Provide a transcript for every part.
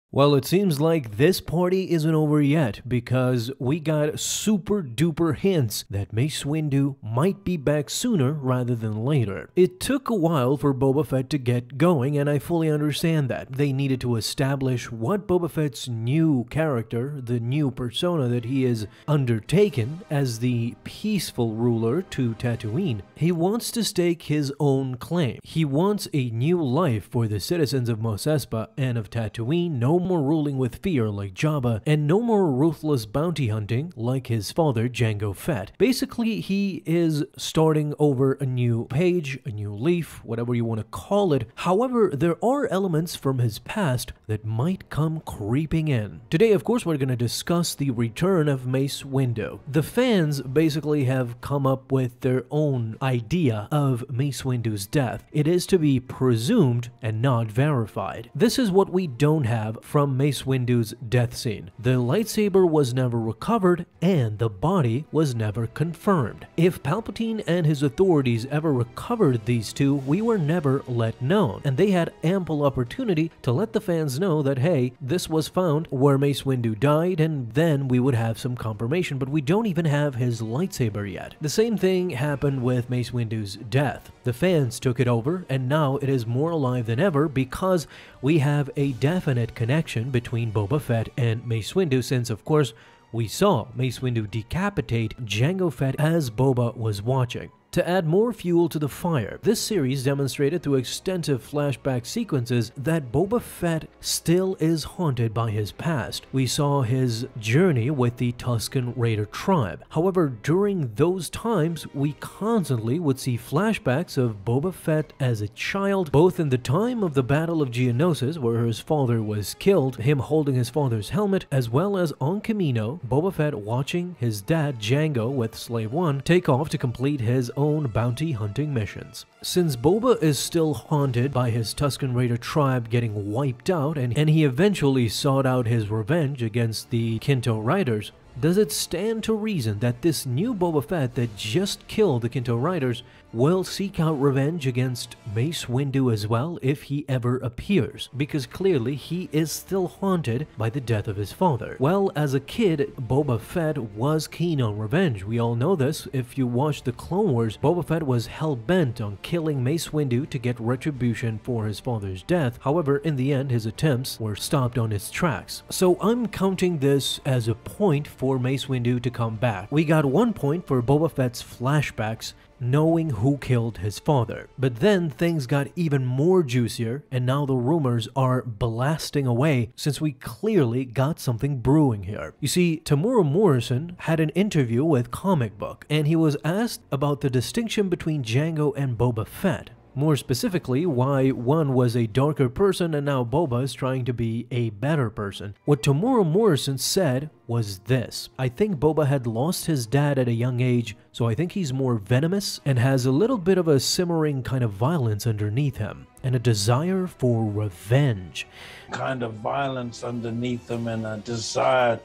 Well, it seems like this party isn't over yet because we got super duper hints that Mace Windu might be back sooner rather than later. It took a while for Boba Fett to get going, and I fully understand that. They needed to establish what Boba Fett's new character, the new persona that he is undertaken as the peaceful ruler to Tatooine. He wants to stake his own claim. He wants a new life for the citizens of Mos Espa and of Tatooine. No more ruling with fear like Jabba, and no more ruthless bounty hunting like his father Jango Fett. Basically, he is starting over a new page, a new leaf, whatever you want to call it. However, there are elements from his past that might come creeping in. Today, of course, we're going to discuss the return of Mace Windu. The fans basically have come up with their own idea of Mace Windu's death. It is to be presumed and not verified. This is what we don't have from Mace Windu's death scene. The lightsaber was never recovered and the body was never confirmed. If Palpatine and his authorities ever recovered these two, we were never let known, and they had ample opportunity to let the fans know that, hey, this was found where Mace Windu died, and then we would have some confirmation, but we don't even have his lightsaber yet. The same thing happened with Mace Windu's death. The fans took it over, and now it is more alive than ever because we have a definite connection between Boba Fett and Mace Windu, since, of course, we saw Mace Windu decapitate Jango Fett as Boba was watching. To add more fuel to the fire, this series demonstrated through extensive flashback sequences that Boba Fett still is haunted by his past. We saw his journey with the Tusken Raider tribe. However, during those times, we constantly would see flashbacks of Boba Fett as a child, both in the time of the Battle of Geonosis, where his father was killed, him holding his father's helmet, as well as on Kamino, Boba Fett watching his dad Jango with Slave One take off to complete his own bounty hunting missions. Since Boba is still haunted by his Tusken Raider tribe getting wiped out, and he eventually sought out his revenge against the Kinto Riders, does it stand to reason that this new Boba Fett that just killed the Kinto Riders will seek out revenge against Mace Windu as well if he ever appears? Because clearly he is still haunted by the death of his father. Well, as a kid, Boba Fett was keen on revenge. We all know this. If you watch the Clone Wars, Boba Fett was hell-bent on killing Mace Windu to get retribution for his father's death. However, in the end, his attempts were stopped on its tracks. So I'm counting this as a point for Mace Windu to come back. We got 1 point for Boba Fett's flashbacks, knowing who killed his father. But then things got even more juicier, and now the rumors are blasting away since we clearly got something brewing here. You see, Temuera Morrison had an interview with Comic Book, and he was asked about the distinction between Jango and Boba Fett. More specifically, why one was a darker person and now Boba is trying to be a better person. What Temuera Morrison said was this: I think Boba had lost his dad at a young age, so I think he's more venomous and has a little bit of a simmering kind of violence underneath him, and a desire for revenge. Kind of violence underneath him and a desire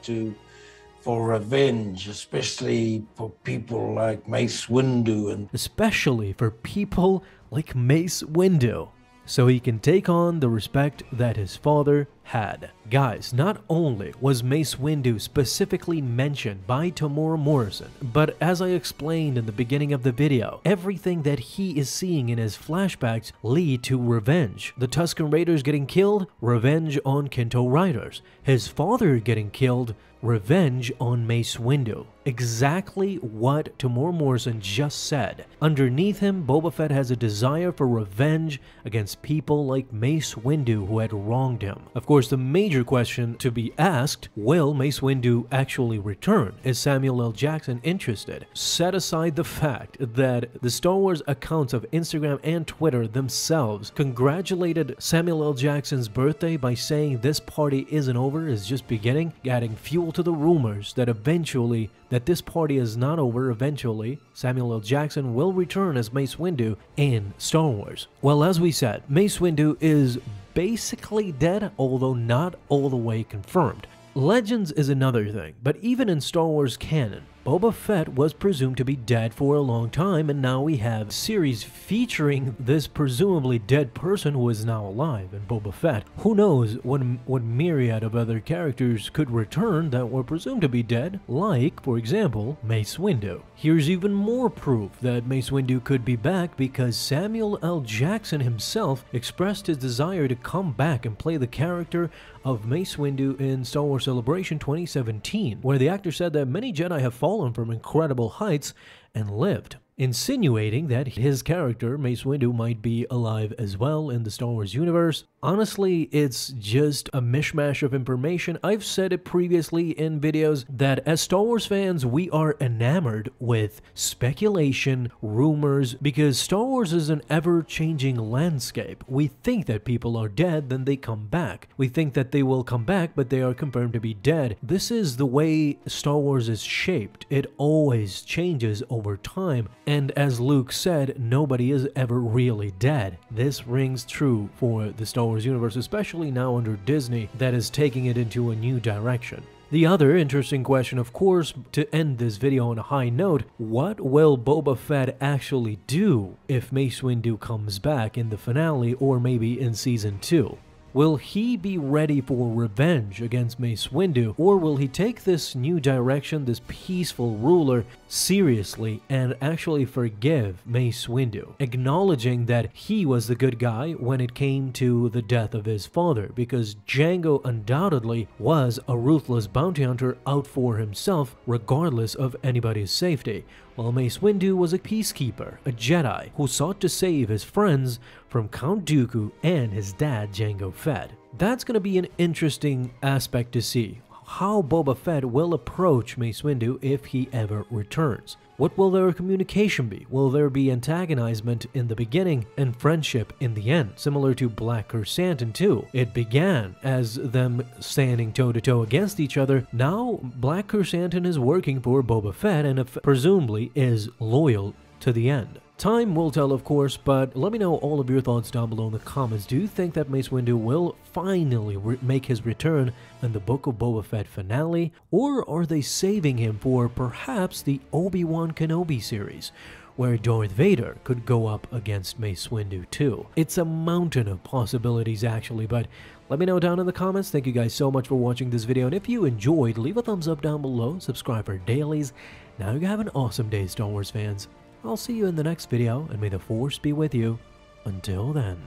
for revenge, especially for people like Mace Windu. And especially for people like Mace Windu, so he can take on the respect that his father had. Guys, not only was Mace Windu specifically mentioned by Temuera Morrison, but as I explained in the beginning of the video, everything that he is seeing in his flashbacks lead to revenge. The Tusken Raiders getting killed, revenge on Kinto Riders. His father getting killed, revenge on Mace Windu. Exactly what Temuera Morrison just said. Underneath him, Boba Fett has a desire for revenge against people like Mace Windu who had wronged him. Of course, the major question to be asked, will Mace Windu actually return? Is Samuel L. Jackson interested? Set aside the fact that the Star Wars accounts of Instagram and Twitter themselves congratulated Samuel L. Jackson's birthday by saying this party isn't over, is just beginning, adding fuel to the rumors that eventually this party is not over. Eventually, Samuel L. Jackson will return as Mace Windu in Star Wars. Well, as we said, Mace Windu is basically dead, although not all the way confirmed. Legends is another thing, but even in Star Wars canon, Boba Fett was presumed to be dead for a long time, and now we have a series featuring this presumably dead person who is now alive in Boba Fett. Who knows what myriad of other characters could return that were presumed to be dead, like, for example, Mace Windu. Here's even more proof that Mace Windu could be back because Samuel L. Jackson himself expressed his desire to come back and play the character of Mace Windu in Star Wars Celebration 2017, where the actor said that many Jedi have fallen from incredible heights and lived, insinuating that his character, Mace Windu, might be alive as well in the Star Wars universe. Honestly, it's just a mishmash of information. I've said it previously in videos that as Star Wars fans, we are enamored with speculation, rumors, because Star Wars is an ever-changing landscape. We think that people are dead, then they come back. We think that they will come back, but they are confirmed to be dead. This is the way Star Wars is shaped. It always changes over time. And as Luke said, nobody is ever really dead. This rings true for the Star Wars universe, especially now under Disney that is taking it into a new direction. The other interesting question, of course, to end this video on a high note, what will Boba Fett actually do if Mace Windu comes back in the finale or maybe in Season 2? Will he be ready for revenge against Mace Windu, or will he take this new direction, this peaceful ruler, seriously and actually forgive Mace Windu, acknowledging that he was the good guy when it came to the death of his father, because Jango undoubtedly was a ruthless bounty hunter out for himself regardless of anybody's safety, while Mace Windu was a peacekeeper, a Jedi who sought to save his friends from Count Dooku and his dad Jango Fett. That's going to be an interesting aspect to see, how Boba Fett will approach Mace Windu if he ever returns. What will their communication be? Will there be antagonizement in the beginning and friendship in the end, similar to Black Krrsantan too? It began as them standing toe-to-toe against each other. Now Black Krrsantan is working for Boba Fett and presumably is loyal to the end. Time will tell, of course, but let me know all of your thoughts down below in the comments. Do you think that Mace Windu will finally make his return in the Book of Boba Fett finale, or are they saving him for perhaps the Obi-Wan Kenobi series, where Darth Vader could go up against Mace Windu too? It's a mountain of possibilities actually, but let me know down in the comments. Thank you guys so much for watching this video, and if you enjoyed, leave a thumbs up down below, subscribe for dailies. Now you have an awesome day, Star Wars fans. I'll see you in the next video, and may the Force be with you. Until then.